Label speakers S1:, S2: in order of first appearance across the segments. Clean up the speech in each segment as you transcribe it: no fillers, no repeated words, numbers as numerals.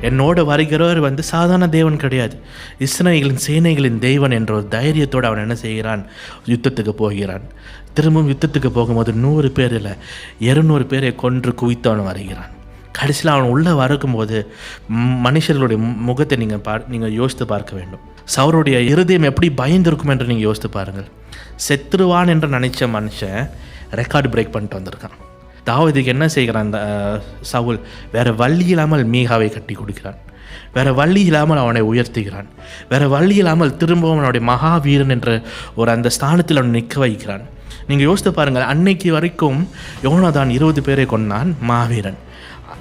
S1: என்னோட வருகிறவர் சாதாரண தேவன் கிடையாது, இஸ்ரவேலின் சேனைகளின் தேவன் என்ற ஒரு தைரியத்தோடு அவன் என்ன செய்கிறான், யுத்தத்துக்கு போகிறான். திரும்பவும் யுத்தத்துக்கு போகும்போது 100 பேர் இல்லை 200 பேரை கொன்று குவித்தவன் வருகிறான். கடைசியில் அவன் உள்ளே வரும்போது மனுஷர்களுடைய முகத்தை நீங்கள் யோசித்து பார்க்க வேண்டும். சவுலுடைய இருதயம் எப்படி பயந்திருக்கும் என்று நீங்கள் யோசித்து பாருங்கள். செத்துருவான் என்று நினைச்ச மனுஷன் ரெக்கார்டு பிரேக் பண்ணிட்டு வந்திருக்கான். தாவீதுக்கு என்ன செய்கிறான் அந்த சவுல், வேறு வழி இல்லாமல் மீகாவை கட்டி கொடுக்கிறான், வேறு வழி இல்லாமல் அவனை உயர்த்துகிறான், வேறு வழி இல்லாமல் திரும்பவும் அவனுடைய மகாவீரன் என்ற ஒரு அந்த ஸ்தானத்தில் அவனை நிற்க வைக்கிறான். நீங்கள் யோசித்து பாருங்கள், அன்னைக்கு வரைக்கும் யோனாதான் 20 பேரை கொண்டான், மாவீரன்.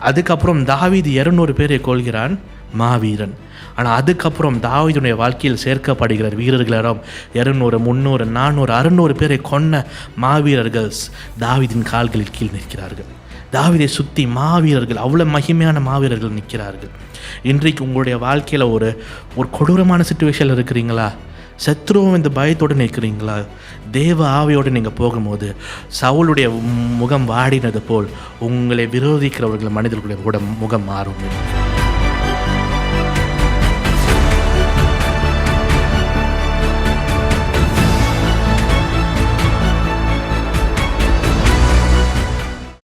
S1: அதுக்கப்புறம் தாவீது 200 பேரை கொள்கிறான், மாவீரன். ஆனால் அதுக்கப்புறம் தாவீதுடைய வாழ்க்கையில் சேர்க்கப்படுகிற வீரர்களும் 200, 300, 400, 600 பேரை கொன்ன மாவீரர்கள் தாவீதின் கால்களில் கீழ் நிற்கிறார்கள். தாவீதை சுற்றி மாவீரர்கள், அவ்வளோ மகிமையான மாவீரர்கள் நிற்கிறார்கள். இன்றைக்கு உங்களுடைய வாழ்க்கையில் ஒரு கொடூரமான சிச்சுவேஷனில் இருக்கிறீங்களா? சத்ருவும் இந்த பயத்தோடு நிற்கிறீங்களா? தேவ ஆவியோடு நீங்கள் போகும்போது சவுலுடைய முகம் வாடினது போல் உங்களை விரோதிக்கிறவர்கள் மனிதர்களுடைய கூட முகம் மாறும்.